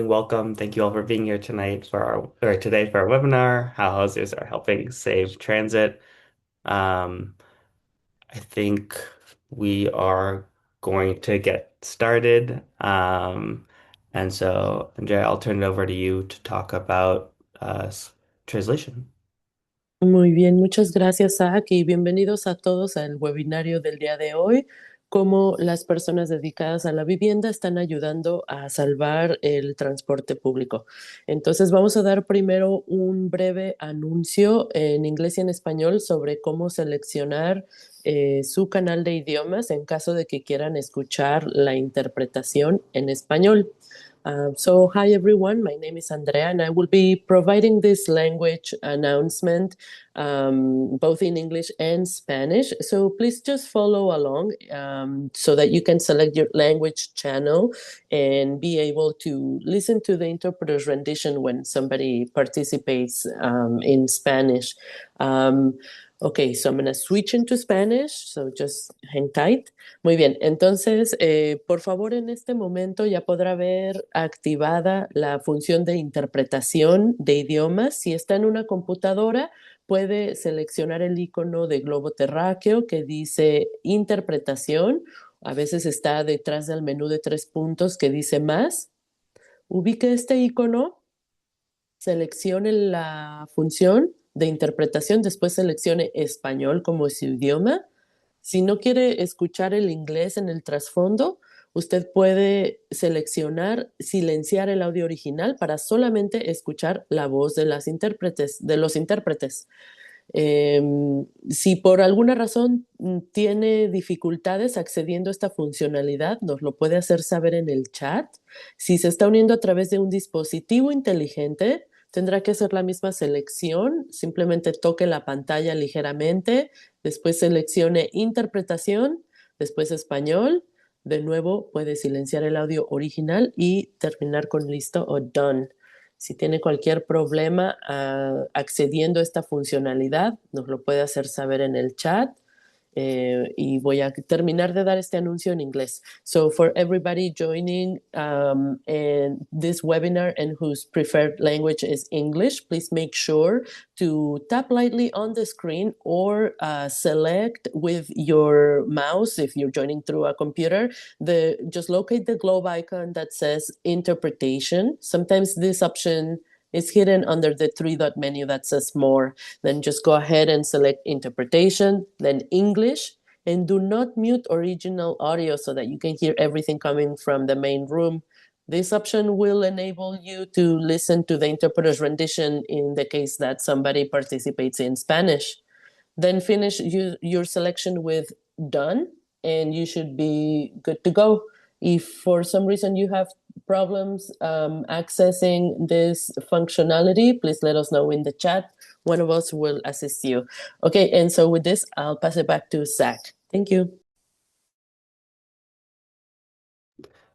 Welcome. Thank you all for being here tonight for our or today for our webinar, How Houses Are Helping Save Transit. Um, I think we are going to get started. And so, Andrea, I'll turn it over to you to talk about translation. Muy bien, muchas gracias, Zach, y bienvenidos a todos al webinario del día de hoy. Cómo las personas dedicadas a la vivienda están ayudando a salvar el transporte público. Entonces, vamos a dar primero un breve anuncio en inglés y en español sobre cómo seleccionar su canal de idiomas en caso de que quieran escuchar la interpretación en español. So, hi everyone, my name is Andrea, and I will be providing this language announcement both in English and Spanish. So please just follow along so that you can select your language channel and be able to listen to the interpreter's rendition when somebody participates in Spanish. Okay, so I'm going to switch into Spanish, so just hang tight. Muy bien, entonces, por favor, en este momento ya podrá ver activada la función de interpretación de idiomas. Si está en una computadora, puede seleccionar el icono de globo terráqueo que dice interpretación. A veces está detrás del menú de 3 puntos que dice más. Ubique este icono, seleccione la función de interpretación, después seleccione español como su idioma. Si no quiere escuchar el inglés en el trasfondo, usted puede seleccionar silenciar el audio original para solamente escuchar la voz de los intérpretes. Si por alguna razón tiene dificultades accediendo a esta funcionalidad, nos lo puede hacer saber en el chat. Si se está uniendo a través de un dispositivo inteligente, tendrá que hacer la misma selección. Simplemente toque la pantalla ligeramente, después seleccione interpretación, después español. De nuevo, puede silenciar el audio original y terminar con listo o done. Si tiene cualquier problema accediendo a esta funcionalidad, nos lo puede hacer saber en el chat. Y voy a terminar de dar este anuncio en inglés. So for everybody joining in this webinar and whose preferred language is English, please make sure to tap lightly on the screen or select with your mouse, if you're joining through a computer, just locate the globe icon that says interpretation. Sometimes this option is hidden under the 3 dot menu that says more. Then just go ahead and select interpretation, then English, and do not mute original audio so that you can hear everything coming from the main room. This option will enable you to listen to the interpreter's rendition in the case that somebody participates in Spanish. Then finish your selection with done, and you should be good to go. If for some reason you have problems accessing this functionality, please let us know in the chat. One of us will assist you. Okay, and so with this, I'll pass it back to Zach. Thank you.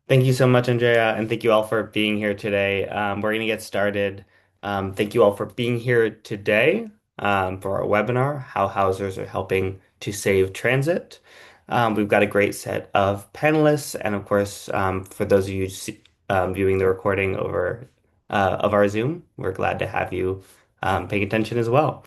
Thank you so much, Andrea, and thank you all for being here today. We're going to get started. Thank you all for being here today for our webinar, How Housers Are Helping to Save Transit. We've got a great set of panelists, and of course, for those of you viewing the recording of our Zoom, we're glad to have you paying attention as well.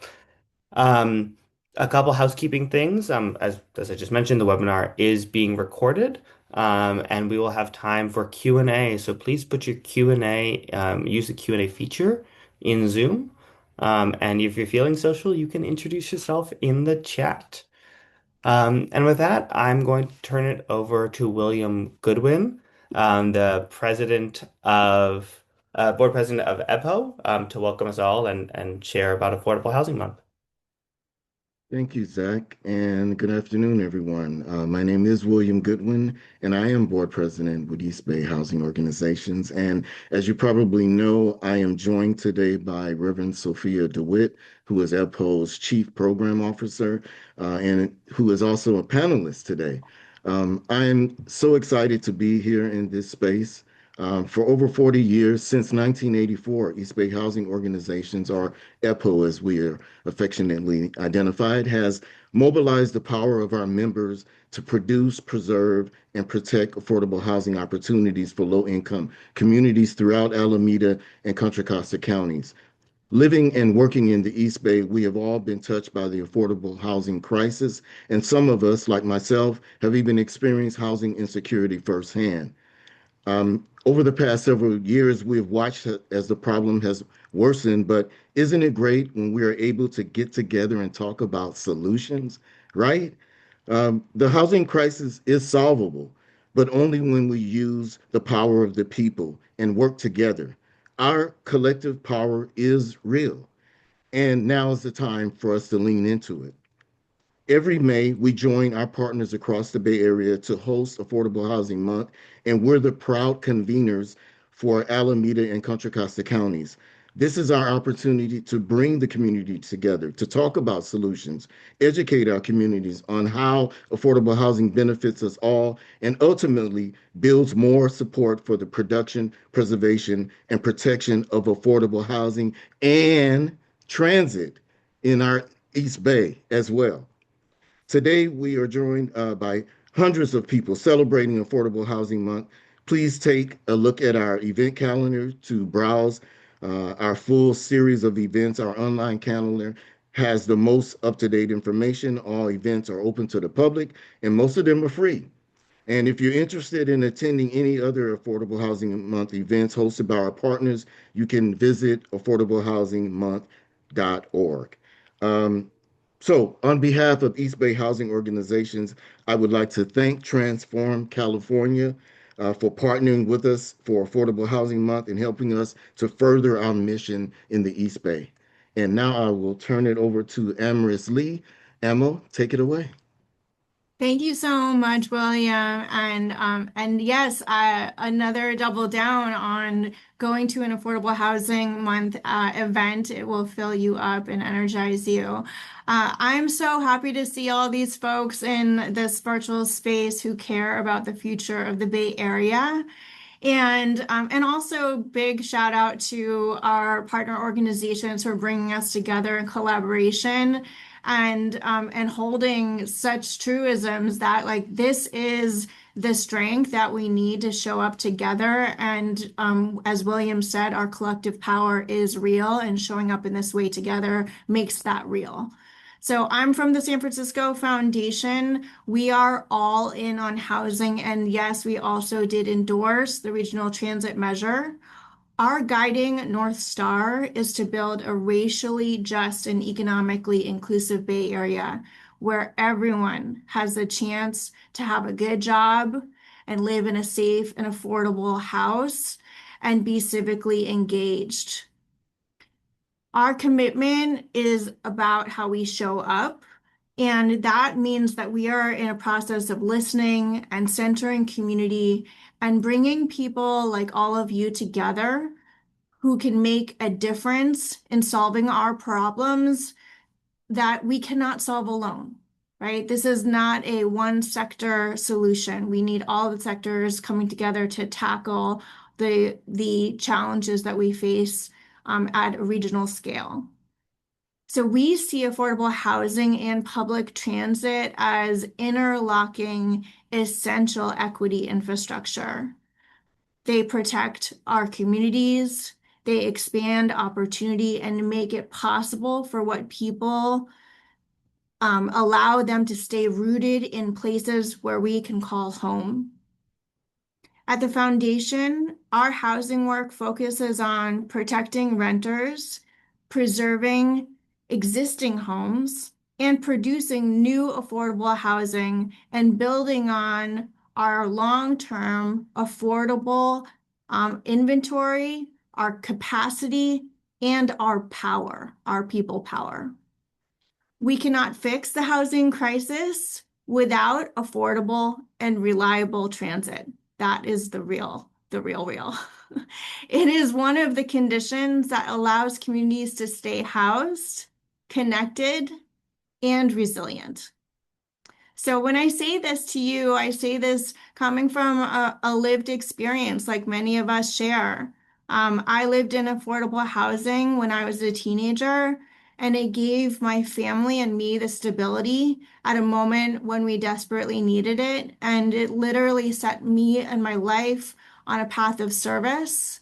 Um, a couple housekeeping things. As I just mentioned, the webinar is being recorded, and we will have time for Q&A. So please put your Q&A, use the Q&A feature in Zoom. And if you're feeling social, you can introduce yourself in the chat. And with that, I'm going to turn it over to William Goodwin, the board president of EPHO, to welcome us all and share about Affordable Housing Month. Thank you, Zach, and good afternoon, everyone. My name is William Goodwin, and I am board president with East Bay Housing Organizations. And as you probably know, I am joined today by Reverend Sophia DeWitt, who is EPHO's Chief Program Officer, and who is also a panelist today. I am so excited to be here in this space. For over 40 years, since 1984, East Bay Housing Organizations, or EPHO as we are affectionately identified, has mobilize the power of our members to produce, preserve, and protect affordable housing opportunities for low-income communities throughout Alameda and Contra Costa counties. Living and working in the East Bay, we have all been touched by the affordable housing crisis, and some of us, like myself, have even experienced housing insecurity firsthand. Over the past several years, we have watched as the problem has worsened, but isn't it great when we are able to get together and talk about solutions, right? The housing crisis is solvable, but only when we use the power of the people and work together. Our collective power is real, and now is the time for us to lean into it. Every May, we join our partners across the Bay Area to host Affordable Housing Month, and we're the proud conveners for Alameda and Contra Costa counties. This is our opportunity to bring the community together, to talk about solutions, educate our communities on how affordable housing benefits us all, and ultimately builds more support for the production, preservation, and protection of affordable housing and transit in our East Bay as well. Today, we are joined by hundreds of people celebrating Affordable Housing Month. Please take a look at our event calendar to browse our full series of events. Our online calendar has the most up-to-date information. All events are open to the public, and most of them are free. And if you're interested in attending any other Affordable Housing Month events hosted by our partners, you can visit affordablehousingmonth.org. Um, so, on behalf of East Bay Housing Organizations, I would like to thank Transform California for partnering with us for Affordable Housing Month and helping us to further our mission in the East Bay. And now I will turn it over to Amaris Lee. Amo, take it away. Thank you so much, William. And yes, another double down on going to an Affordable Housing Month event. It will fill you up and energize you. I'm so happy to see all these folks in this virtual space who care about the future of the Bay Area. And also big shout out to our partner organizations for bringing us together in collaboration and holding such truisms that like this is the strength that we need to show up together. And as William said, our collective power is real, and showing up in this way together makes that real. So I'm from the San Francisco Foundation. We are all in on housing. And yes, we also did endorse the regional transit measure. Our guiding North Star is to build a racially just and economically inclusive Bay Area where everyone has the chance to have a good job and live in a safe and affordable house and be civically engaged. Our commitment is about how we show up, and that means that we are in a process of listening and centering community and bringing people like all of you together who can make a difference in solving our problems that we cannot solve alone, right? This is not a one sector solution. We need all the sectors coming together to tackle the challenges that we face at a regional scale. So we see affordable housing and public transit as interlocking essential equity infrastructure. They protect our communities, they expand opportunity and make it possible for what people allow them to stay rooted in places where we can call home. At the foundation, our housing work focuses on protecting renters, preserving existing homes, and producing new affordable housing and building on our long-term affordable inventory, our capacity, and our power, our people power. We cannot fix the housing crisis without affordable and reliable transit. That is the real. It is one of the conditions that allows communities to stay housed, connected, and resilient. So when I say this to you, I say this coming from a lived experience like many of us share. I lived in affordable housing when I was a teenager, and it gave my family and me the stability at a moment when we desperately needed it. And it literally set me and my life on a path of service.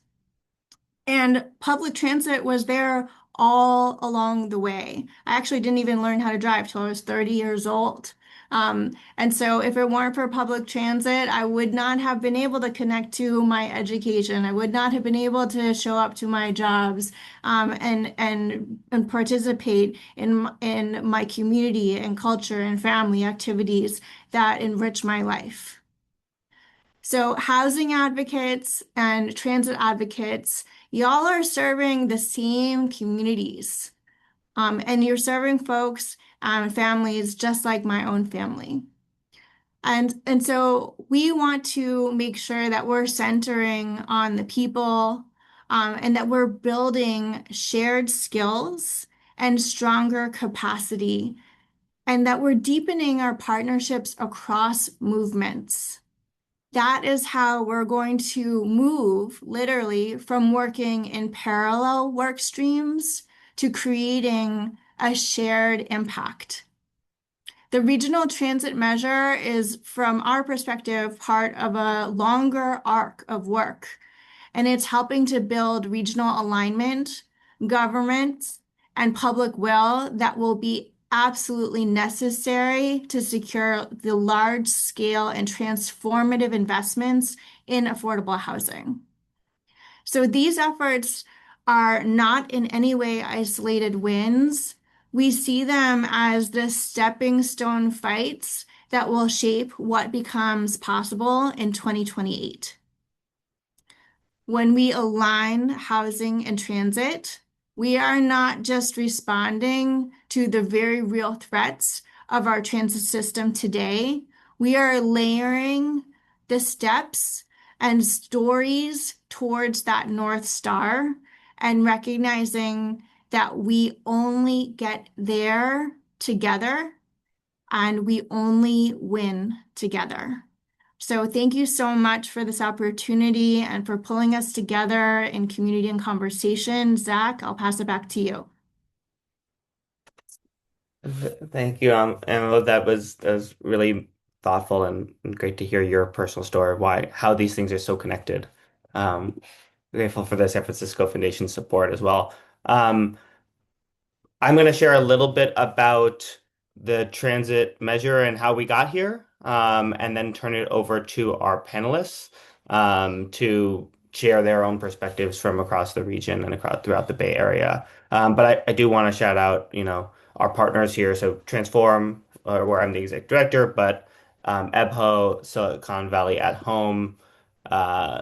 And public transit was there all along the way. I actually didn't even learn how to drive till I was 30 years old. And so if it weren't for public transit, I would not have been able to connect to my education. I would not have been able to show up to my jobs, and participate in my community and culture and family activities that enrich my life. So, housing advocates and transit advocates, y'all are serving the same communities. And you're serving folks and families just like my own family. And so we want to make sure that we're centering on the people, and that we're building shared skills and stronger capacity, and that we're deepening our partnerships across movements. That is how we're going to move literally from working in parallel work streams to creating a shared impact. The regional transit measure is, from our perspective, part of a longer arc of work, and it's helping to build regional alignment, government, and public will that will be absolutely necessary to secure the large scale and transformative investments in affordable housing. So these efforts are not in any way isolated wins. We see them as the stepping stone fights that will shape what becomes possible in 2028. When we align housing and transit, we are not just responding to the very real threats of our transit system today. We are layering the steps and stories towards that North Star and recognizing that we only get there together and we only win together. So thank you so much for this opportunity and for pulling us together in community and conversation. Zach, I'll pass it back to you. Thank you. And that was really thoughtful and great to hear your personal story of how these things are so connected. Um, Grateful for the San Francisco Foundation support as well. Um, I'm going to share a little bit about the transit measure and how we got here, and then turn it over to our panelists to share their own perspectives from across the region and across throughout the Bay Area. But I do want to shout out, our partners here. So Transform, where I'm the executive director, but EBHO, Silicon Valley at Home, uh,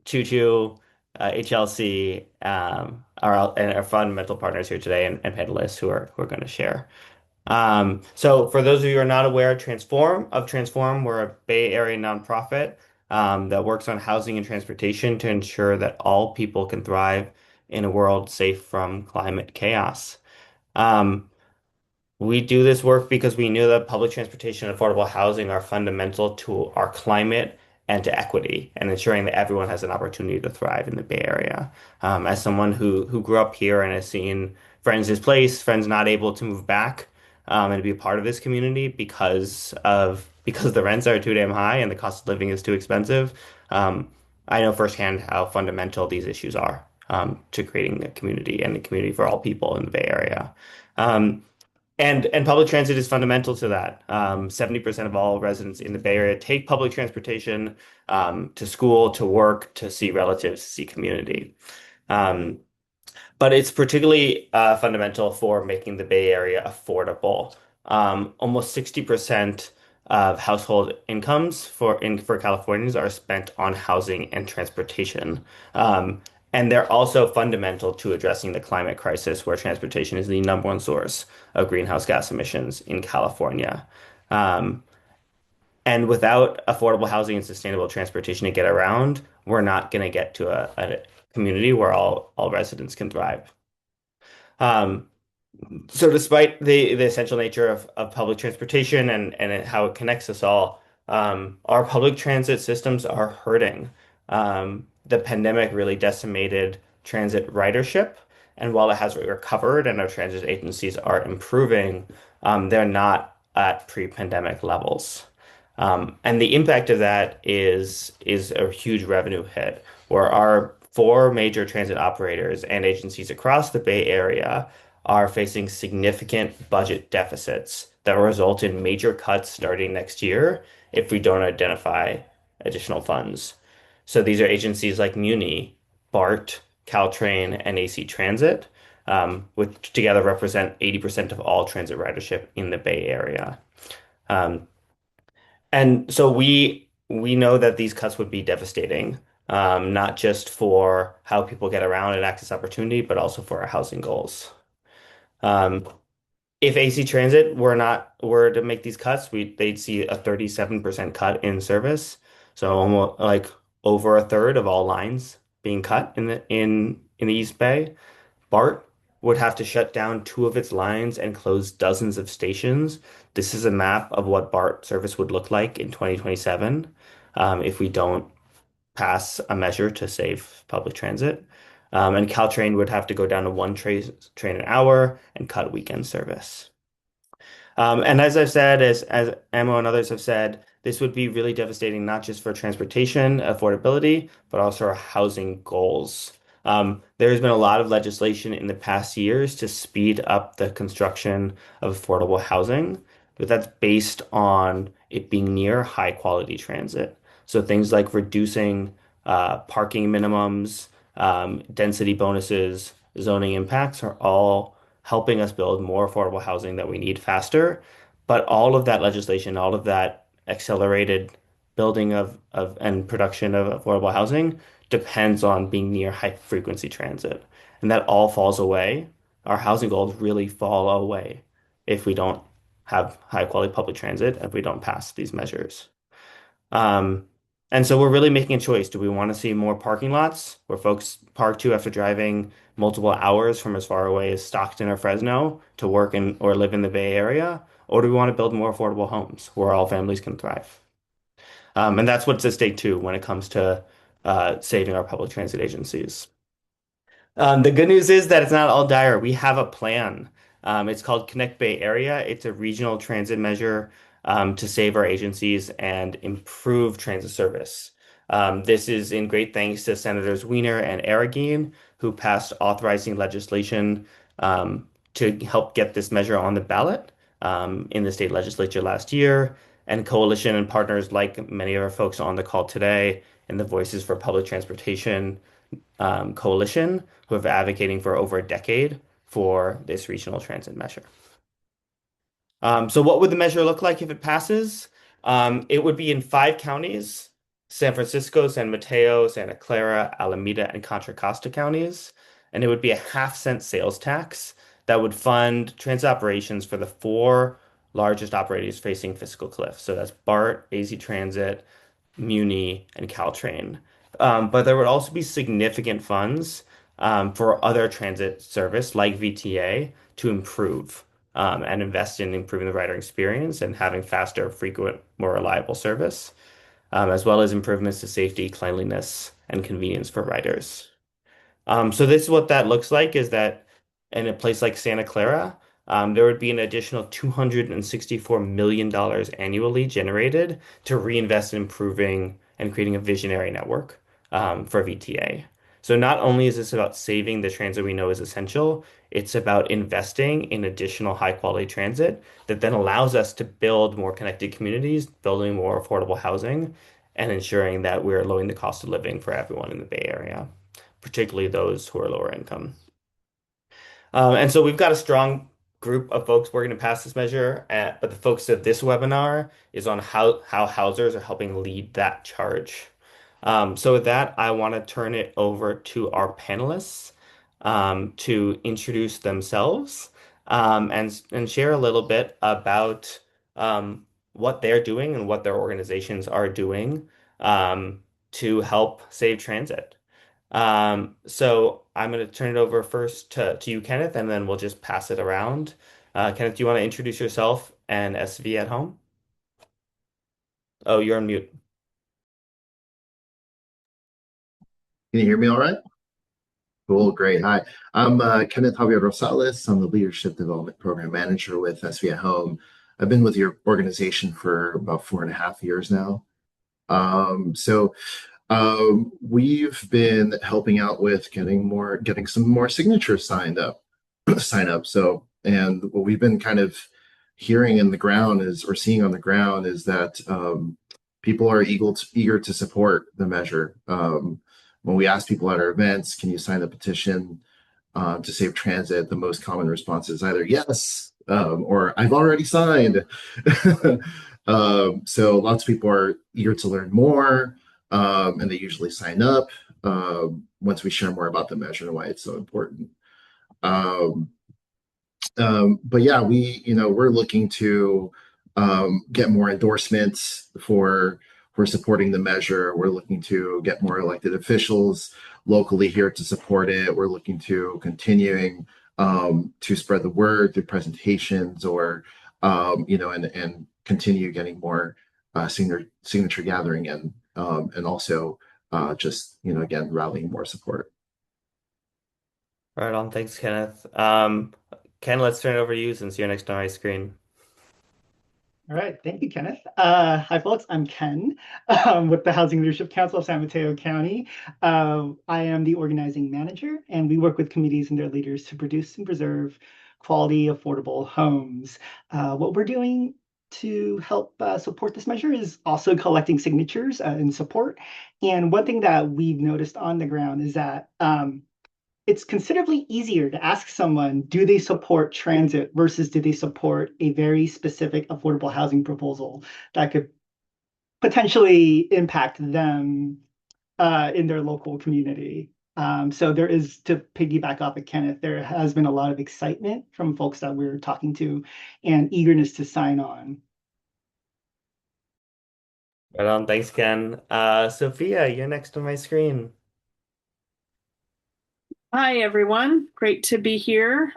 Choo Choo, HLC, and our fundamental partners here today and panelists who are going to share. So for those of you who are not aware, Transform, we're a Bay Area nonprofit that works on housing and transportation to ensure that all people can thrive in a world safe from climate chaos. Um, we do this work because we knew that public transportation and affordable housing are fundamental to our climate and to equity and ensuring that everyone has an opportunity to thrive in the Bay Area. As someone who grew up here and has seen friends displaced, friends not able to move back, and to be a part of this community because the rents are too damn high and the cost of living is too expensive, I know firsthand how fundamental these issues are to creating a community and a community for all people in the Bay Area. Um, and public transit is fundamental to that. 70% of all residents in the Bay Area take public transportation to school, to work, to see relatives, to see community. Um, but it's particularly fundamental for making the Bay Area affordable. Almost 60% of household incomes for Californians are spent on housing and transportation. And they're also fundamental to addressing the climate crisis, where transportation is the number one source of greenhouse gas emissions in California. Um, and without affordable housing and sustainable transportation to get around, we're not going to get to a community where all residents can thrive. Um, so despite the essential nature of public transportation and how it connects us all, our public transit systems are hurting. The pandemic really decimated transit ridership, And while it has recovered and our transit agencies are improving, they're not at pre-pandemic levels. And the impact of that is a huge revenue hit, where our four major transit operators and agencies across the Bay Area are facing significant budget deficits that will result in major cuts starting next year if we don't identify additional funds. So these are agencies like Muni, BART, Caltrain, and AC Transit, which together represent 80% of all transit ridership in the Bay Area. Um, and so we know that these cuts would be devastating, not just for how people get around and access opportunity, but also for our housing goals. Um, if AC Transit were to make these cuts, they'd see a 37% cut in service. So almost like over a third of all lines being cut in the East Bay. BART would have to shut down two of its lines and close dozens of stations. This is a map of what BART service would look like in 2027 if we don't pass a measure to save public transit. And Caltrain would have to go down to one train an hour and cut weekend service. And as I've said, as Amo and others have said, this would be really devastating, not just for transportation affordability, but also our housing goals. There has been a lot of legislation in the past years to speed up the construction of affordable housing, but that's based on it being near high quality transit. So things like reducing parking minimums, density bonuses, zoning impacts are all helping us build more affordable housing that we need faster. But all of that legislation, all of that accelerated building of and production of affordable housing depends on being near high frequency transit. And that all falls away. Our housing goals really fall away if we don't have high quality public transit, if we don't pass these measures. Um, and so we're really making a choice. Do we want to see more parking lots where folks park to after driving multiple hours from as far away as Stockton or Fresno to work in or live in the Bay Area? Or do we want to build more affordable homes where all families can thrive? And that's what's at stake too when it comes to saving our public transit agencies. The good news is that it's not all dire. We have a plan. It's called Connect Bay Area. It's a regional transit measure to save our agencies and improve transit service. This is in great thanks to Senators Weiner and Arreguín, who passed authorizing legislation to help get this measure on the ballot in the state legislature last year. And coalition and partners like many of our folks on the call today and the Voices for Public Transportation coalition who have been advocating for over a decade for this regional transit measure. So what would the measure look like if it passes? It would be in five counties: San Francisco, San Mateo, Santa Clara, Alameda, and Contra Costa counties. And it would be a half-cent sales tax that would fund transit operations for the four largest operators facing fiscal cliff. So that's BART, AZ Transit, Muni, and Caltrain. But there would also be significant funds for other transit service like VTA to improve and invest in improving the rider experience and having faster, frequent, more reliable service, as well as improvements to safety, cleanliness, and convenience for riders. So this is what that looks like is that in a place like Santa Clara, there would be an additional $264 million annually generated to reinvest in improving and creating a visionary network for VTA. So not only is this about saving the transit we know is essential, it's about investing in additional high quality transit that then allows us to build more connected communities, building more affordable housing, and ensuring that we're lowering the cost of living for everyone in the Bay Area, particularly those who are lower income. And so we've got a strong group of folks working to pass this measure, but the focus of this webinar is on how housers are helping lead that charge. So with that, I want to turn it over to our panelists to introduce themselves and share a little bit about what they're doing and what their organizations are doing to help save transit. So I'm going to turn it over first to you, Kenneth, and then we'll just pass it around. Kenneth, do you want to introduce yourself and SV at home? Oh, you're on mute. Can you hear me all right? Cool, great. Hi, I'm Kenneth Javier Rosales. I'm the Leadership Development Program Manager with SV at Home. I've been with your organization for about 4.5 years now. So we've been helping out with getting some more signatures signed up, sign up. So, and what we've been kind of hearing in the ground is, or seeing on the ground is that people are eager to support the measure. When we ask people at our events, can you sign the petition to save transit? The most common response is either yes or I've already signed. So lots of people are eager to learn more, and they usually sign up once we share more about the measure and why it's so important. Um, but yeah, we're looking to get more endorsements for supporting the measure. We're looking to get more elected officials locally here to support it. We're looking to continuing to spread the word through presentations or and continue getting more signature gathering and also just again rallying more support. Right on. Thanks, Kenneth. Ken, let's turn it over to you since you're next on my screen. All right, thank you, Kenneth. Hi, folks. I'm Ken with the Housing Leadership Council of San Mateo County. I am the organizing manager, and we work with communities and their leaders to produce and preserve quality, affordable homes. What we're doing to help support this measure is also collecting signatures in support. And one thing that we've noticed on the ground is that it's considerably easier to ask someone, do they support transit versus do they support a very specific affordable housing proposal that could potentially impact them in their local community. So there is, to piggyback off of Kenneth, there has been a lot of excitement from folks that we're talking to and eagerness to sign on. Right on. Thanks, Ken. Sophia, you're next on my screen. Hi, everyone. Great to be here.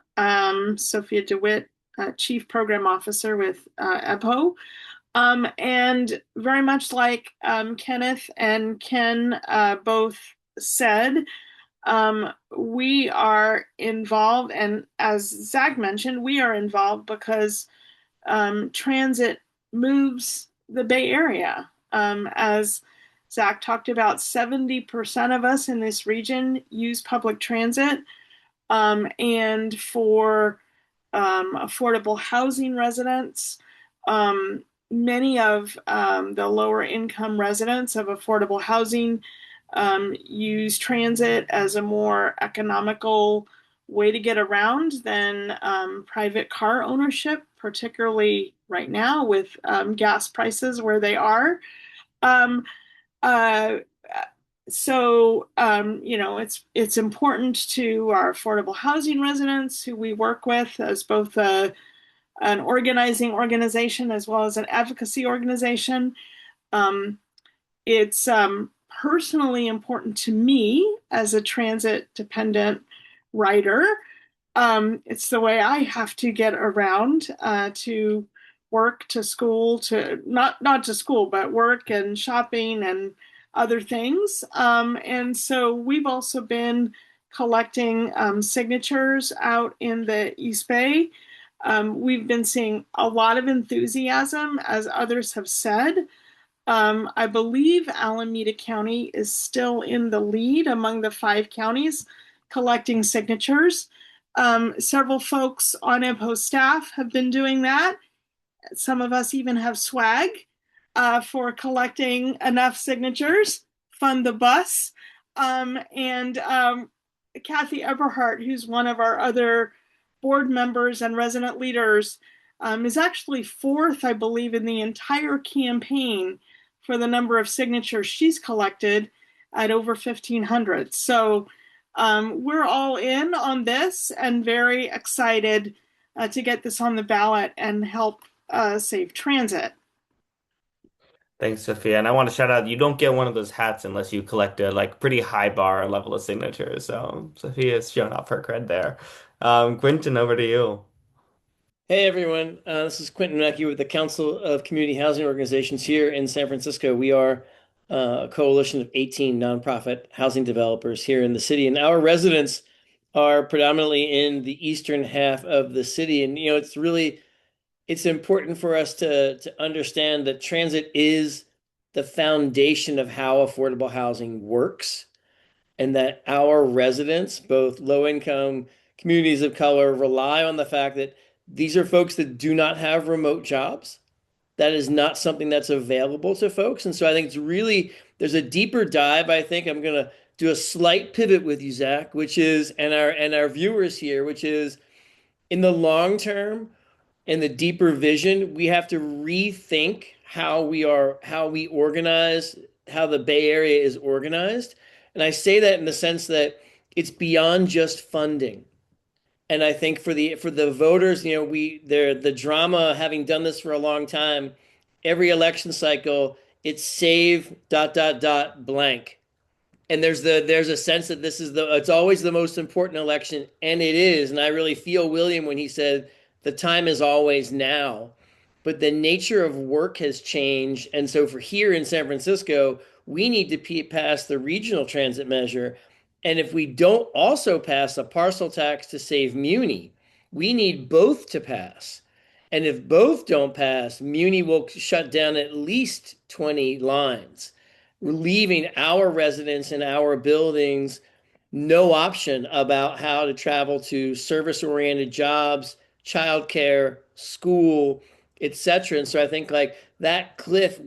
Sophia DeWitt, Chief Program Officer with EBHO. And very much like Kenneth and Ken both said, we are involved, and as Zach mentioned, we are involved because transit moves the Bay Area. As Zach talked about, 70% of us in this region use public transit. And for affordable housing residents, many of the lower income residents of affordable housing use transit as a more economical way to get around than private car ownership, particularly right now with gas prices where they are. Um, uh, it's important to our affordable housing residents who we work with as both an organizing organization as well as an advocacy organization. It's personally important to me as a transit dependent writer. It's the way I have to get around to work, to school, to not to school, but work and shopping and other things. And so we've also been collecting signatures out in the East Bay. We've been seeing a lot of enthusiasm, as others have said. I believe Alameda County is still in the lead among the 5 counties collecting signatures. Several folks on EBHO staff have been doing that. Some of us even have swag for collecting enough signatures, fund the bus. And Kathy Eberhardt, who's one of our other board members and resident leaders, is actually 4th, I believe, in the entire campaign for the number of signatures she's collected at over 1,500. So we're all in on this and very excited to get this on the ballot and help save transit. Thanks, Sophia. And I want to shout out, you don't get one of those hats unless you collect a pretty high bar level of signatures. So Sophia's showing off her cred there. Quentin, over to you. Hey everyone, this is Quentin Mackey with the Council of Community Housing Organizations here in San Francisco. We are a coalition of 18 nonprofit housing developers here in the city. And our residents are predominantly in the eastern half of the city. And, it's important for us to understand that transit is the foundation of how affordable housing works, and that our residents, both low income communities of color, rely on the fact that these are folks that do not have remote jobs. That is not something that's available to folks. And so I think there's a deeper dive. I think I'm going to do a slight pivot with you, Zach, which is, and our viewers here, which is in the long term, in the deeper vision, we have to rethink how we organize, how the Bay Area is organized. And I say that in the sense that it's beyond just funding. And I think for the voters, the drama, having done this for a long time, every election cycle, it's save dot dot dot blank. And there's a sense that it's always the most important election, and it is. And I really feel William when he said the time is always now. But the nature of work has changed. And so for here in San Francisco, we need to pass the regional transit measure. And if we don't also pass a parcel tax to save Muni, we need both to pass. And if both don't pass, Muni will shut down at least 20 lines, leaving our residents and our buildings no option about how to travel to service-oriented jobs, childcare, school, etc. And so I think like that cliff,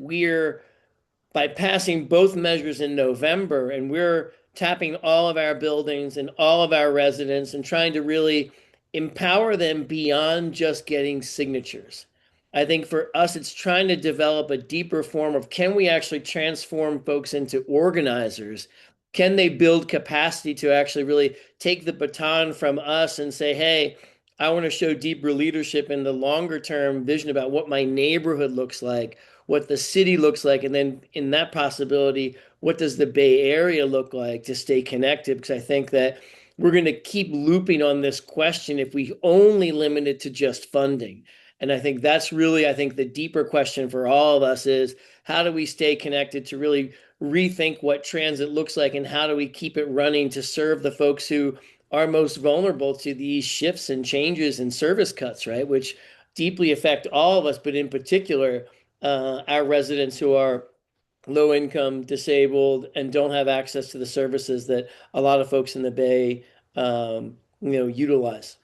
by passing both measures in November, and we're tapping all of our buildings and all of our residents and trying to really empower them beyond just getting signatures. I think for us, it's trying to develop a deeper form of, can we actually transform folks into organizers? Can they build capacity to actually really take the baton from us and say, hey, I want to show deeper leadership in the longer term vision about what my neighborhood looks like, what the city looks like, and then in that possibility, what does the Bay Area look like to stay connected? Because I think that we're going to keep looping on this question if we only limit it to just funding. And I think that's really, the deeper question for all of us is, how do we stay connected to really rethink what transit looks like, and how do we keep it running to serve the folks who are most vulnerable to these shifts and changes and service cuts, right? Which deeply affect all of us, but in particular, our residents who are low income, disabled, and don't have access to the services that a lot of folks in the Bay, utilize.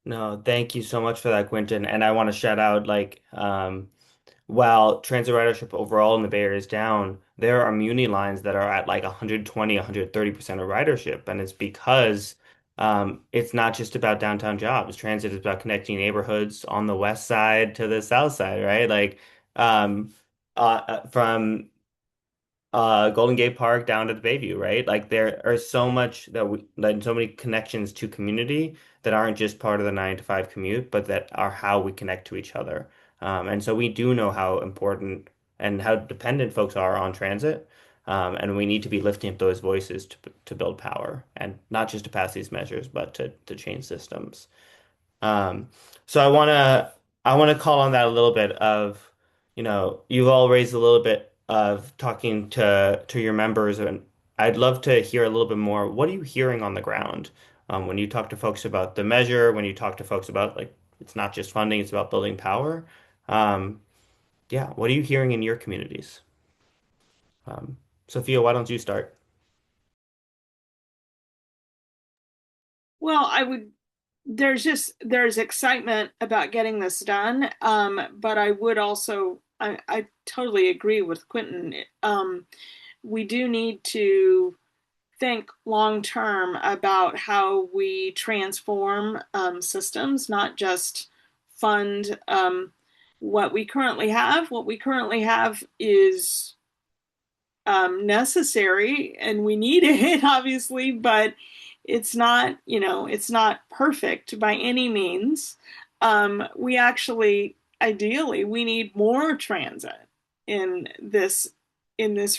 No, thank you so much for that, Quentin. And I want to shout out while transit ridership overall in the Bay Area is down, there are Muni lines that are at like 120, 130% of ridership. And it's because it's not just about downtown jobs. Transit is about connecting neighborhoods on the west side to the south side, right? Like from Golden Gate Park down to the Bayview, right? Like there are so many connections to community that aren't just part of the 9 to 5 commute, but that are how we connect to each other. And so we do know how important and how dependent folks are on transit. And we need to be lifting up those voices to build power, and not just to pass these measures, but to change systems. Um, so I wanna call on that a little bit of, you've all raised a little bit of talking to your members, and I'd love to hear a little bit more. What are you hearing on the ground when you talk to folks about the measure, when you talk to folks about like it's not just funding, it's about building power. Um, yeah, what are you hearing in your communities? Sophia, why don't you start? Well, there's excitement about getting this done. But I would also, I totally agree with Quentin. We do need to think long term about how we transform systems, not just fund what we currently have. What we currently have is necessary, and we need it, obviously, but it's not perfect by any means. We actually, ideally, we need more transit in this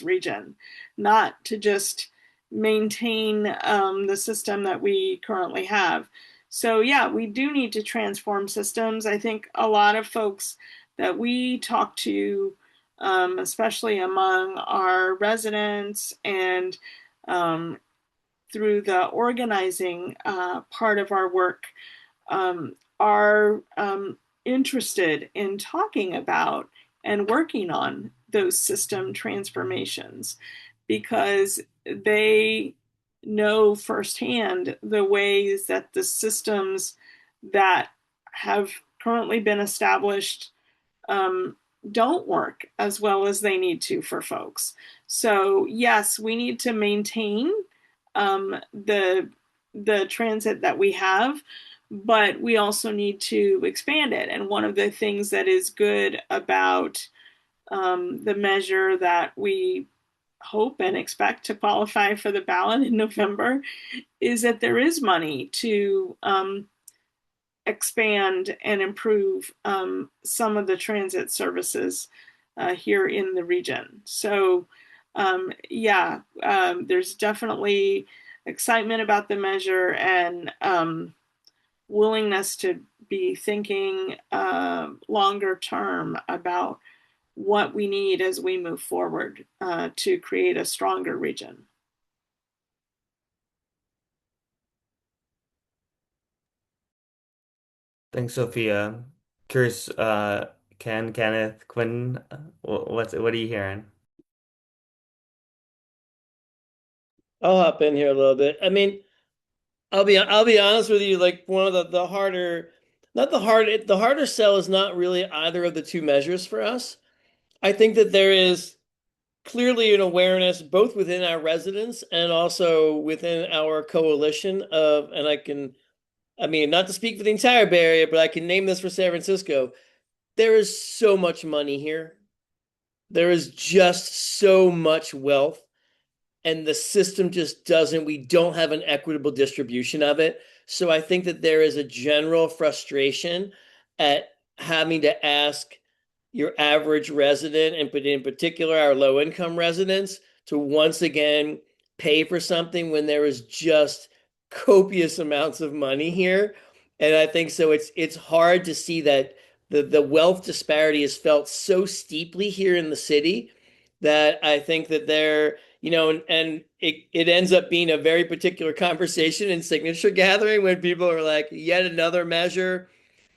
region, not to just maintain the system that we currently have. So yeah, we do need to transform systems. I think a lot of folks that we talk to especially among our residents and through the organizing part of our work, are interested in talking about and working on those system transformations because they know firsthand the ways that the systems that have currently been established don't work as well as they need to for folks. So yes, we need to maintain the transit that we have, but we also need to expand it. And one of the things that is good about the measure that we hope and expect to qualify for the ballot in November is that there is money to expand and improve some of the transit services here in the region. So there's definitely excitement about the measure and willingness to be thinking longer term about what we need as we move forward to create a stronger region. Thanks, Sophia. Curious, Kenneth, Quinn, what are you hearing? I'll hop in here a little bit. I mean, I'll be honest with you, like one of the harder, not the hard, the harder sell is not really either of the two measures for us. I think that there is clearly an awareness both within our residents and also within our coalition of, and I mean, not to speak for the entire Bay Area, but I can name this for San Francisco. There is so much money here. There is just so much wealth, and the system just doesn't, we don't have an equitable distribution of it. So I think that there is a general frustration at having to ask your average resident, and in particular our low income residents, to once again pay for something when there is just copious amounts of money here. And I think so it's hard to see that the wealth disparity is felt so steeply here in the city that I think that there, and it ends up being a very particular conversation and signature gathering when people are like, yet another measure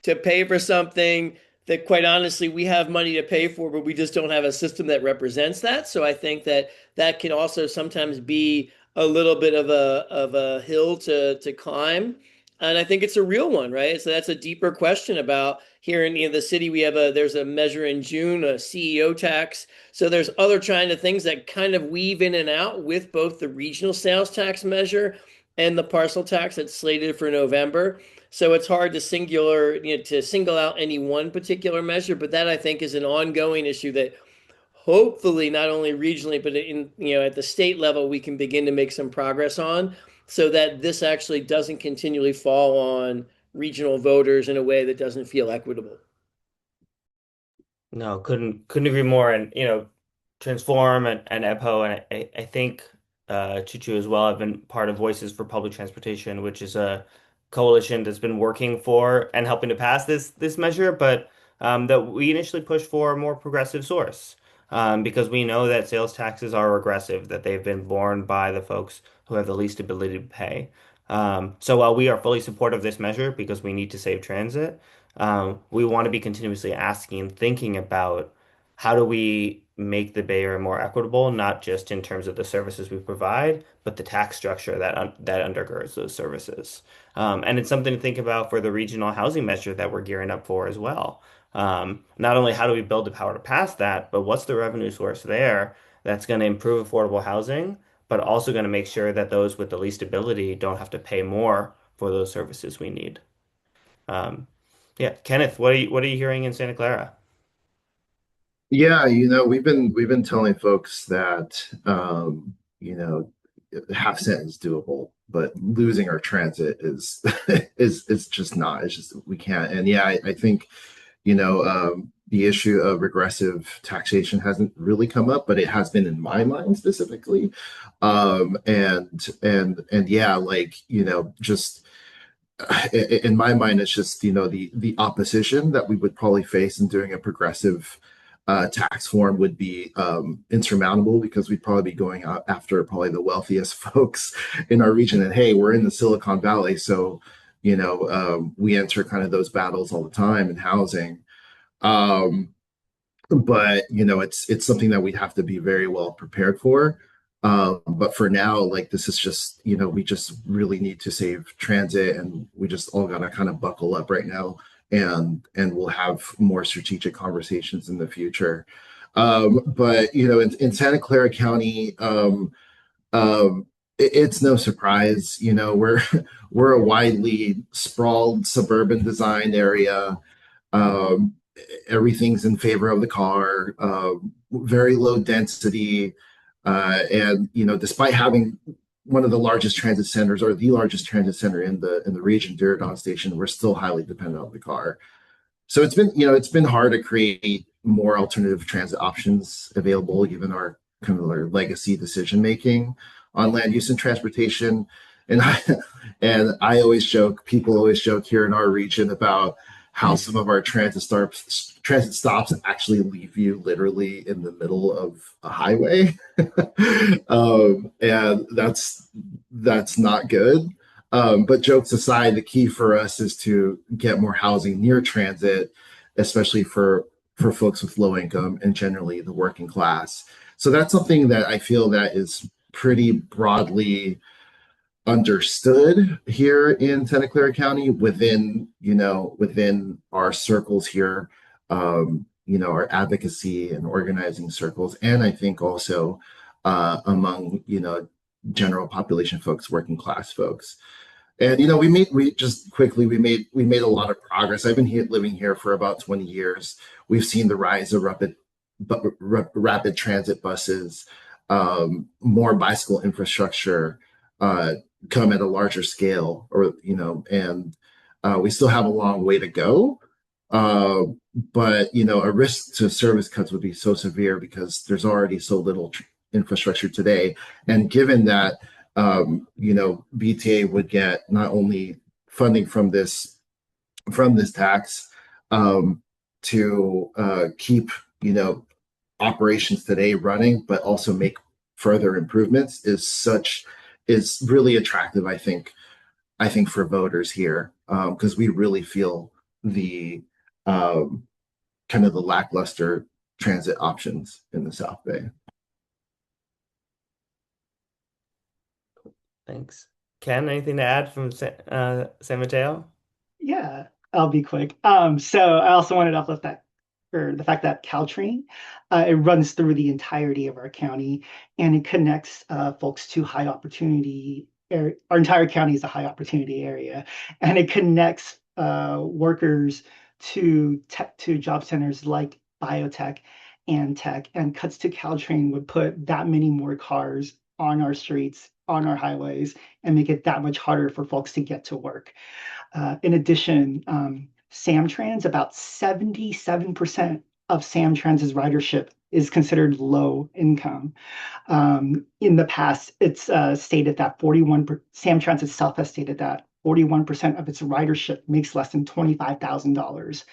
to pay for something that quite honestly we have money to pay for, but we just don't have a system that represents that. So I think that that can also sometimes be a little bit of a hill to climb. And I think it's a real one, right? So that's a deeper question about here in the city. There's a measure in June, a CEO tax. So there's other kind of things that kind of weave in and out with both the regional sales tax measure and the parcel tax that's slated for November. So it's hard to single out any one particular measure, but that I think is an ongoing issue that hopefully not only regionally, but at the state level, we can begin to make some progress on, so that this actually doesn't continually fall on regional voters in a way that doesn't feel equitable. No, couldn't agree more. And Transform and EPO, and I think Chuchu as well have been part of Voices for Public Transportation, which is a coalition that's been working for and helping to pass this measure, but that we initially pushed for a more progressive source. Because we know that sales taxes are regressive, that they've been borne by the folks who have the least ability to pay. So while we are fully supportive of this measure because we need to save transit, we want to be continuously asking and thinking about how do we make the Bay Area more equitable, not just in terms of the services we provide, but the tax structure that undergirds those services. And it's something to think about for the regional housing measure that we're gearing up for as well. Not only how do we build the power to pass that, but what's the revenue source there that's going to improve affordable housing, but also going to make sure that those with the least ability don't have to pay more for those services we need. Yeah, Kenneth, what are you hearing in Santa Clara? Yeah, we've been telling folks that half cent is doable, but losing our transit is is just not. It's just we can't. And yeah, I think the issue of regressive taxation hasn't really come up, but it has been in my mind specifically. And yeah, just in my mind, it's just the opposition that we would probably face in doing a progressive tax form would be insurmountable, because we'd probably be going out after probably the wealthiest folks in our region. And hey, we're in the Silicon Valley, so we enter kind of those battles all the time in housing. Um, but it's something that we'd have to be very well prepared for. But for now, like, this is just, we just really need to save transit, and we just all gotta kind of buckle up right now, and we'll have more strategic conversations in the future. But in Santa Clara County, it's no surprise, we're a widely sprawled suburban design area. Um, Everything's in favor of the car, very low density, and despite having one of the largest transit centers, or the largest transit center in the region, Diridon Station, we're still highly dependent on the car. So it's been hard to create more alternative transit options available, given our kind of our legacy decision making on land use and transportation. And I always joke, people always joke here in our region about how some of our transit stops actually leave you literally in the middle of a highway. And that's not good. But jokes aside, the key for us is to get more housing near transit, especially for folks with low income and generally the working class. So that's something that I feel that is pretty broadly understood here in Santa Clara County, within our circles here, our advocacy and organizing circles, and I think also among general population folks, working class folks. And we made a lot of progress. I've been living here for about 20 years. We've seen the rise of rapid transit buses, more bicycle infrastructure, come at a larger scale, and we still have a long way to go. But a risk to service cuts would be so severe, because there's already so little infrastructure today. And given that, BTA would get not only funding from this tax, to keep operations today running, but also make further improvements, is really attractive, I think for voters here, because we really feel the kind of the lackluster transit options in the South Bay. Thanks. Ken, anything to add from San Mateo? Yeah, I'll be quick. So I also wanted to uplift that, or the fact that Caltrain, it runs through the entirety of our county, and it connects folks to high opportunity. Our entire county is a high opportunity area, and it connects workers to job centers like biotech and tech. And cuts to Caltrain would put that many more cars on our streets, on our highways, and make it that much harder for folks to get to work. In addition, Samtrans, about 77% of Samtrans's ridership is considered low income. In the past, it's stated that Samtrans itself has stated that 41% of its ridership makes less than $25,000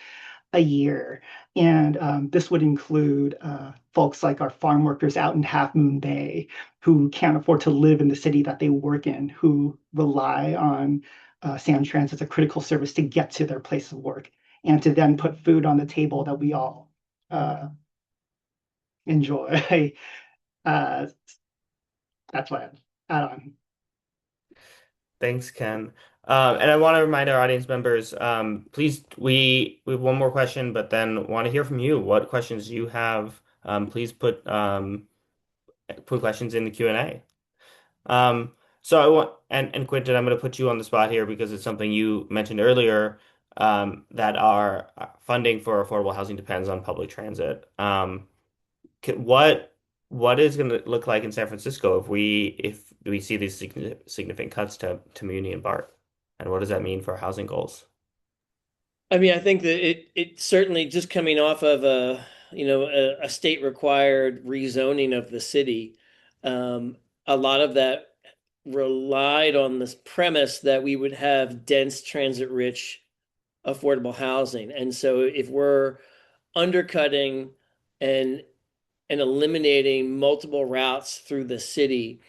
a year. And this would include folks like our farm workers out in Half Moon Bay, who can't afford to live in the city that they work in, who rely on Samtrans as a critical service to get to their place of work, and to then put food on the table that we all enjoy. That's what I add on. Thanks, Ken. And I want to remind our audience members, please, we have one more question, but then want to hear from you. What questions you have, please put questions in the Q&A. So I want, and Quinton, I'm going to put you on the spot here, because it's something you mentioned earlier, that our funding for affordable housing depends on public transit. What is going to look like in San Francisco if we see these significant cuts to Muni and BART, and what does that mean for housing goals? I mean, I think that it certainly, just coming off of a state required rezoning of the city, a lot of that relied on this premise that we would have dense transit rich affordable housing. And so if we're undercutting and eliminating multiple routes through the city,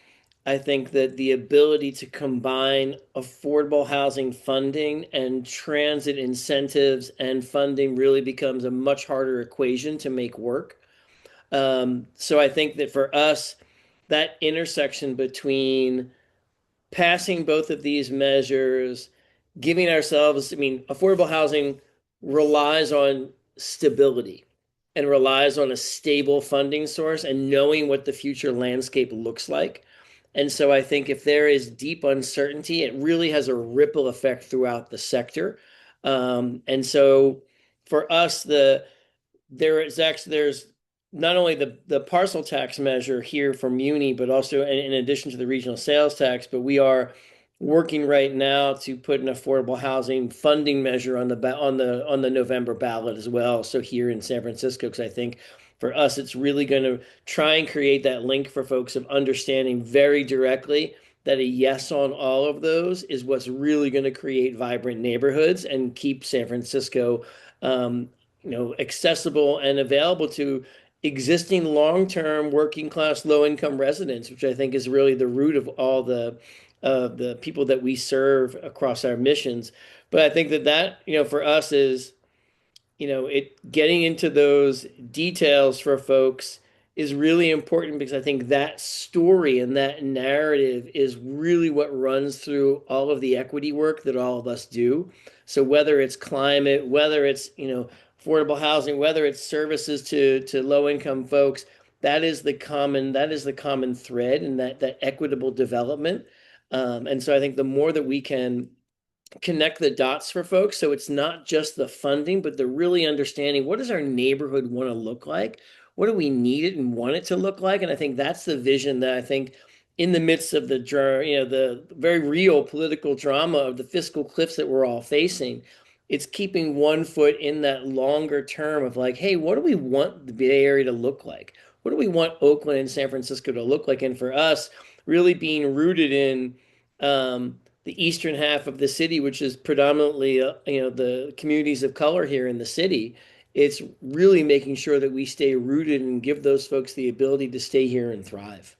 I think that the ability to combine affordable housing funding and transit incentives and funding really becomes a much harder equation to make work. So I think that for us, that intersection between passing both of these measures, giving ourselves, I mean, affordable housing relies on stability and relies on a stable funding source and knowing what the future landscape looks like. And so I think if there is deep uncertainty, it really has a ripple effect throughout the sector. And so for us, there's not only the parcel tax measure here for Muni, but also in addition to the regional sales tax, but we are working right now to put an affordable housing funding measure on the November ballot as well. So here in San Francisco, because I think for us, it's really going to try and create that link for folks of understanding very directly that a yes on all of those is what's really going to create vibrant neighborhoods and keep San Francisco accessible and available to existing long-term working class low-income residents, which I think is really the root of all the people that we serve across our missions. But I think that for us is it getting into those details for folks is really important because I think that story and that narrative is really what runs through all of the equity work that all of us do. So whether it's climate, whether it's, affordable housing, whether it's services to low income folks, that is the common thread in that equitable development. And so I think the more that we can connect the dots for folks, so it's not just the funding, but the really understanding what does our neighborhood want to look like? What do we need it and want it to look like? And I think that's the vision that I think in the midst of the very real political drama of the fiscal cliffs that we're all facing, it's keeping one foot in that longer term of like, hey, what do we want the Bay Area to look like? What do we want Oakland and San Francisco to look like? And for us, really being rooted in the eastern half of the city, which is predominantly, the communities of color here in the city, it's really making sure that we stay rooted and give those folks the ability to stay here and thrive.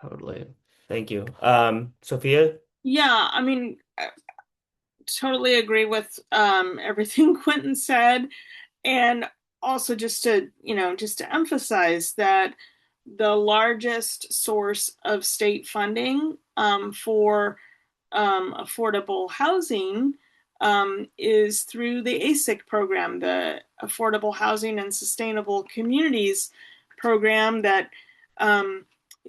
Totally. Thank you. Sophia? Yeah, I mean, I totally agree with everything Quentin said. And also just to emphasize that the largest source of state funding for affordable housing is through the ASIC program, the Affordable Housing and Sustainable Communities program that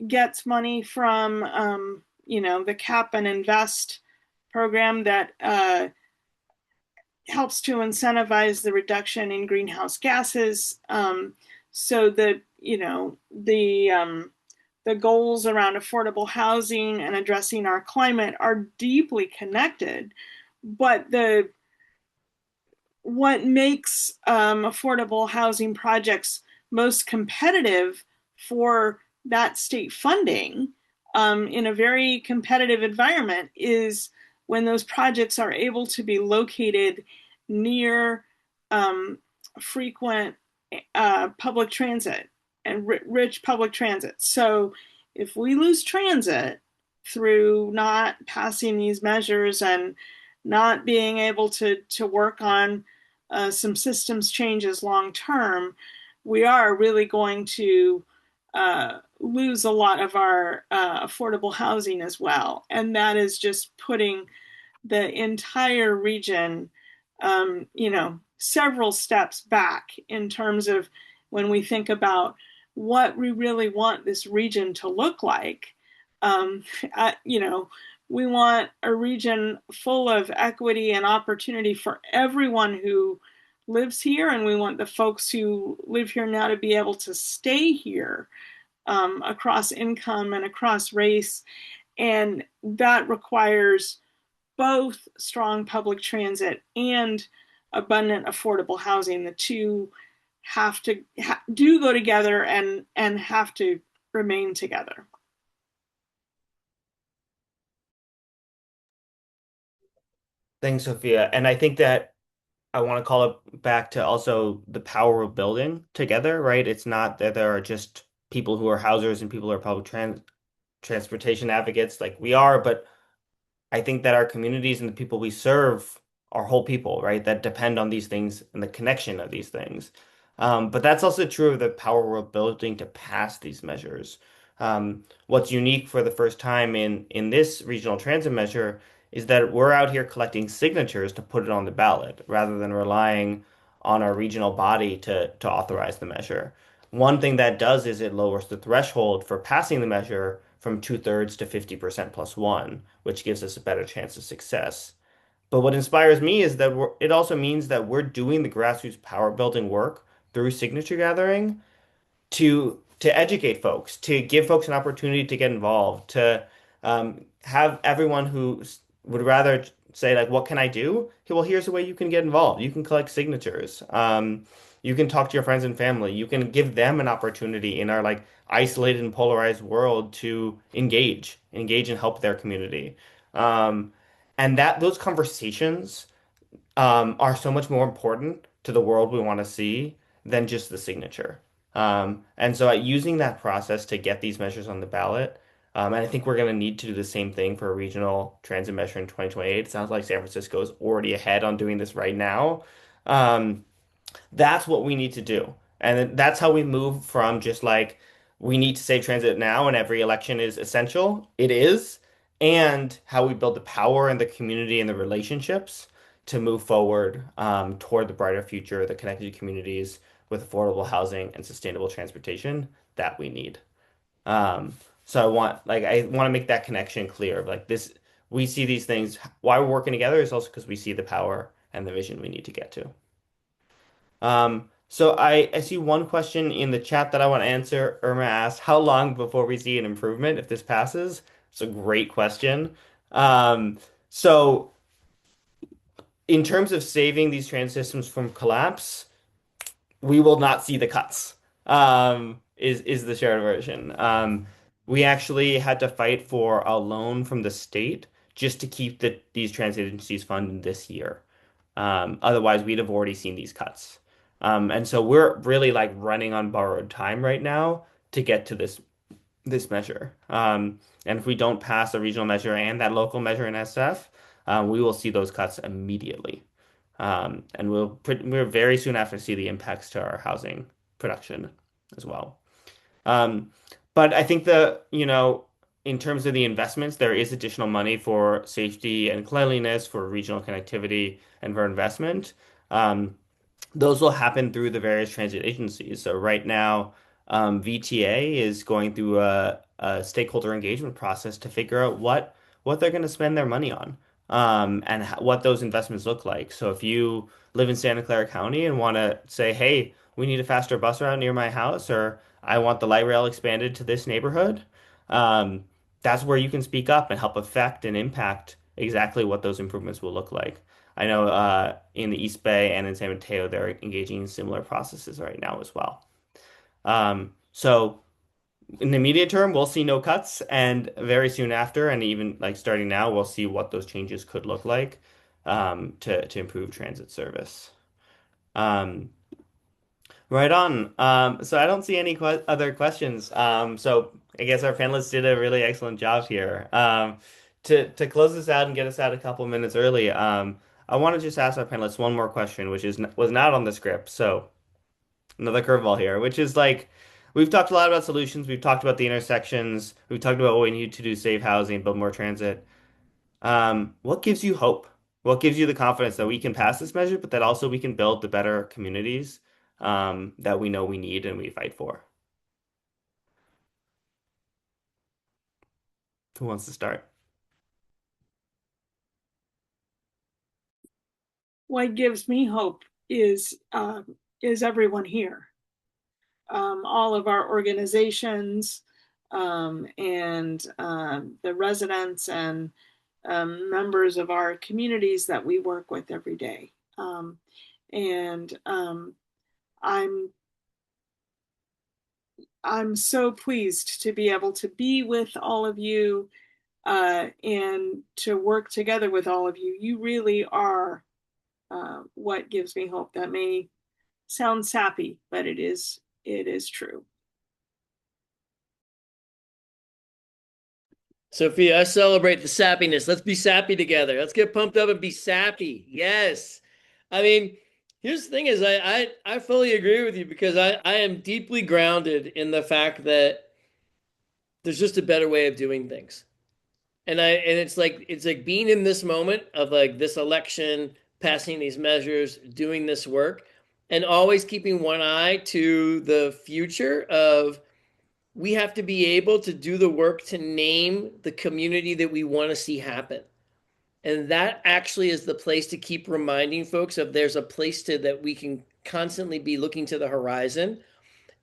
gets money from the Cap and Invest program that helps to incentivize the reduction in greenhouse gases. So that the goals around affordable housing and addressing our climate are deeply connected. But what makes affordable housing projects most competitive for that state funding in a very competitive environment is when those projects are able to be located near frequent public transit and rich public transit. So if we lose transit through not passing these measures and not being able to work on some systems changes long term, we are really going to lose a lot of our affordable housing as well. And that is just putting the entire region, several steps back in terms of when we think about what we really want this region to look like. We want a region full of equity and opportunity for everyone who lives here, and we want the folks who live here now to be able to stay here across income and across race. And that requires both strong public transit and abundant affordable housing. The two have to do go together and have to remain together. Thanks, Sophia. And I think that I want to call it back to also the power of building together, right? It's not that there are just people who are housers and people who are transportation advocates like we are, but I think that our communities and the people we serve are whole people, right? That depend on these things and the connection of these things. But that's also true of the power of building to pass these measures. What's unique for the first time in this regional transit measure is that we're out here collecting signatures to put it on the ballot rather than relying on our regional body to authorize the measure. One thing that does is it lowers the threshold for passing the measure from 2/3 to 50% plus one, which gives us a better chance of success. But what inspires me is that it also means that we're doing the grassroots power building work through signature gathering to educate folks, to give folks an opportunity to get involved, to have everyone who would rather say like, "What can I do?" Okay, well, here's a way you can get involved. You can collect signatures. You can talk to your friends and family. You can give them an opportunity in our like isolated and polarized world to engage and help their community. Um, and that those conversations are so much more important to the world we want to see than just the signature. And so using that process to get these measures on the ballot, and I think we're going to need to do the same thing for a regional transit measure in 2028. It sounds like San Francisco is already ahead on doing this right now. Um, that's what we need to do. And that's how we move from just like we need to save transit now and every election is essential. It is. And how we build the power and the community and the relationships to move forward toward the brighter future, the connected communities with affordable housing and sustainable transportation that we need. Um, so I want to make that connection clear. Like this, we see these things. Why we're working together is also because we see the power and the vision we need to get to. So I see one question in the chat that I want to answer. Irma asked, how long before we see an improvement if this passes? It's a great question. Um, so in terms of saving these transit systems from collapse, we will not see the cuts. Is the shared version. We actually had to fight for a loan from the state just to keep these transit agencies funded this year. Otherwise, we'd have already seen these cuts. And so we're really like running on borrowed time right now to get to this measure. And if we don't pass a regional measure and that local measure in SF, we will see those cuts immediately. And we're very soon after see the impacts to our housing production as well. Um, but I think in terms of the investments, there is additional money for safety and cleanliness, for regional connectivity, and for investment. Those will happen through the various transit agencies. So right now, VTA is going through a stakeholder engagement process to figure out what they're going to spend their money on, and what those investments look like. So if you live in Santa Clara County and want to say, "Hey, we need a faster bus route near my house," or "I want the light rail expanded to this neighborhood," um, that's where you can speak up and help affect and impact exactly what those improvements will look like. I know in the East Bay and in San Mateo, they're engaging in similar processes right now as well. So in the immediate term, we'll see no cuts, and very soon after, and even like starting now, we'll see what those changes could look like to improve transit service. Um, right on. So I don't see any other questions. So I guess our panelists did a really excellent job here. To close this out and get us out a couple minutes early, I want to just ask our panelists one more question, which was not on the script. So another curveball here, which is like we've talked a lot about solutions, we've talked about the intersections, we've talked about what we need to do, save housing, build more transit. What gives you hope? What gives you the confidence that we can pass this measure, but that also we can build the better communities that we know we need and we fight for? Who wants to start? What gives me hope is everyone here. All of our organizations and the residents and members of our communities that we work with every day. I'm so pleased to be able to be with all of you and to work together with all of you. You really are what gives me hope. That may sound sappy, but it is true. Sophia, I celebrate the sappiness. Let's be sappy together. Let's get pumped up and be sappy. Yes. I mean, here's the thing is I fully agree with you because I am deeply grounded in the fact that there's just a better way of doing things. And it's like being in this moment of like this election, passing these measures, doing this work, and always keeping one eye to the future of we have to be able to do the work to name the community that we want to see happen. And that actually is the place to keep reminding folks of there's a place to that we can constantly be looking to the horizon.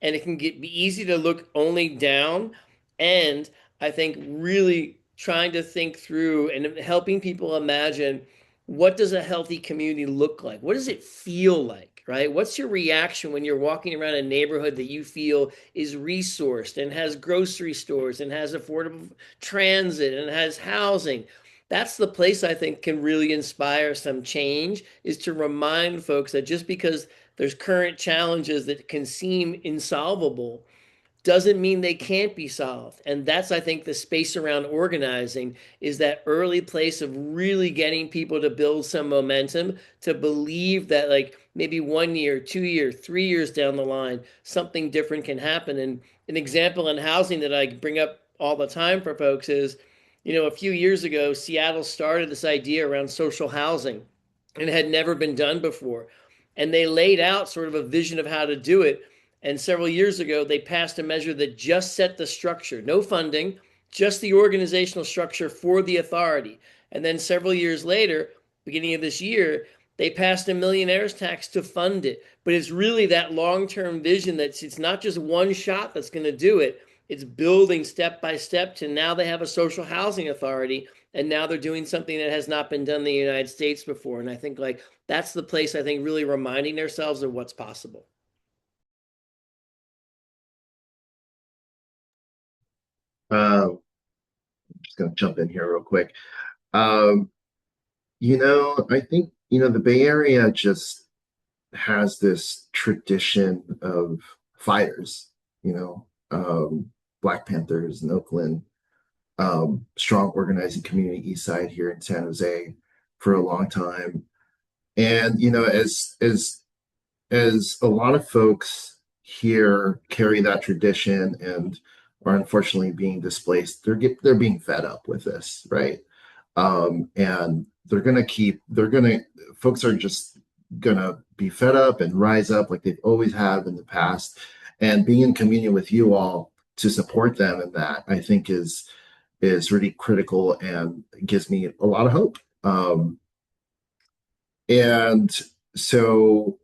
And it can be easy to look only down. And I think really trying to think through and helping people imagine what does a healthy community look like? What does it feel like, right? What's your reaction when you're walking around a neighborhood that you feel is resourced and has grocery stores and has affordable transit and has housing? That's the place I think can really inspire some change, is to remind folks that just because there's current challenges that can seem insolvable doesn't mean they can't be solved. And that's, I think, the space around organizing is that early place of really getting people to build some momentum, to believe that like maybe 1 year, 2 year, 3 years down the line, something different can happen. And an example in housing that I bring up all the time for folks is, a few years ago, Seattle started this idea around social housing, and it had never been done before. And they laid out sort of a vision of how to do it. And several years ago, they passed a measure that just set the structure, no funding, just the organizational structure for the authority. And then several years later, beginning of this year, they passed a millionaire's tax to fund it. But it's really that long-term vision that it's not just one shot that's going to do it. It's building step by step to now they have a social housing authority, and now they're doing something that has not been done in the United States before. And I think like that's the place, I think, really reminding ourselves of what's possible. I'm just going to jump in here real quick. I think, the Bay Area just has this tradition of fighters, Black Panthers in Oakland, strong organizing community East Side here in San Jose for a long time. And, as a lot of folks here carry that tradition and are unfortunately being displaced, they're being fed up with this, right? And folks are just gonna be fed up and rise up like they've always have in the past. And being in communion with you all to support them in that, I think is really critical and gives me a lot of hope. And so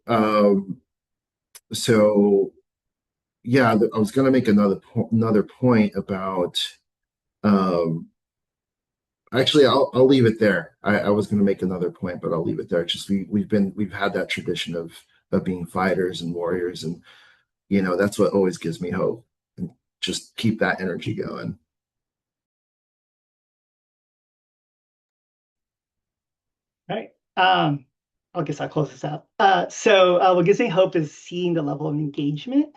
yeah, I was going to make another point about. Actually, I'll leave it there. I was going to make another point, but I'll leave it there. Just we've had that tradition of being fighters and warriors, and that's what always gives me hope. And just keep that energy going. All right. I guess I'll close this out. So what gives me hope is seeing the level of engagement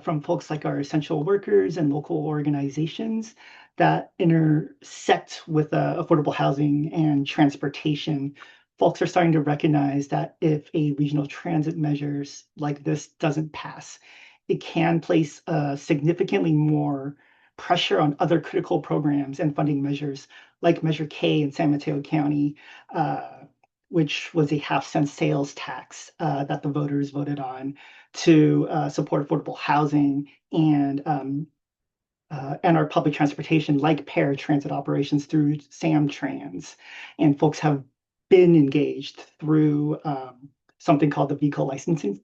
from folks like our essential workers and local organizations that intersect with affordable housing and transportation. Folks are starting to recognize that if a regional transit measures like this doesn't pass, it can place significantly more pressure on other critical programs and funding measures like Measure K in San Mateo County, which was a half-cent sales tax that the voters voted on to support affordable housing and our public transportation, like paratransit operations through SamTrans. And folks have been engaged through something called the vehicle licensing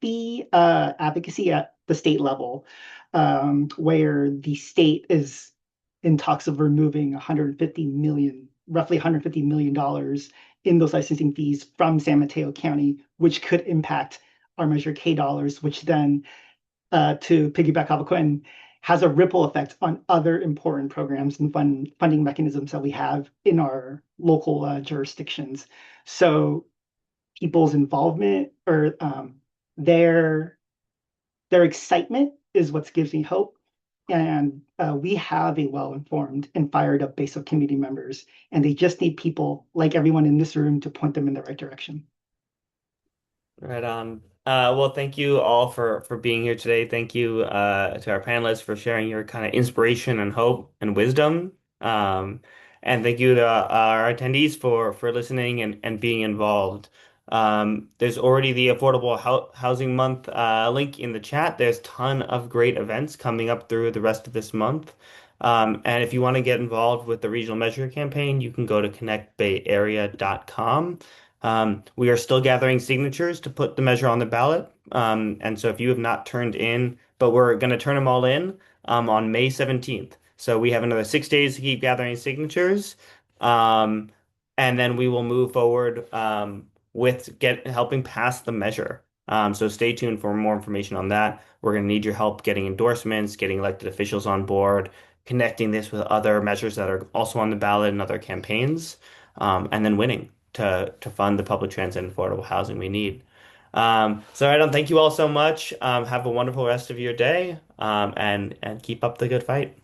fee advocacy at the state level, where the state is in talks of removing roughly $150 million in those licensing fees from San Mateo County, which could impact our Measure K dollars, which then, to piggyback off of Quentin, has a ripple effect on other important programs and funding mechanisms that we have in our local jurisdictions. So people's involvement or their their excitement is what gives me hope. And we have a well-informed and fired up base of community members, and they just need people like everyone in this room to point them in the right direction. Right on. Well, thank you all for being here today. Thank you to our panelists for sharing your kind of inspiration and hope and wisdom. And thank you to our attendees for listening and being involved. There's already the Affordable Housing Month link in the chat. There's a ton of great events coming up through the rest of this month. And if you want to get involved with the Regional Measure campaign, you can go to connectbayarea.com. We are still gathering signatures to put the measure on the ballot. And so if you have not turned in, but we're going to turn them all in on May 17th. So we have another 6 days to keep gathering signatures. Um, and then we will move forward with helping pass the measure. So stay tuned for more information on that. We're going to need your help getting endorsements, getting elected officials on board, connecting this with other measures that are also on the ballot and other campaigns, and then winning to fund the public transit and affordable housing we need. So I don't thank you all so much. Have a wonderful rest of your day, and keep up the good fight.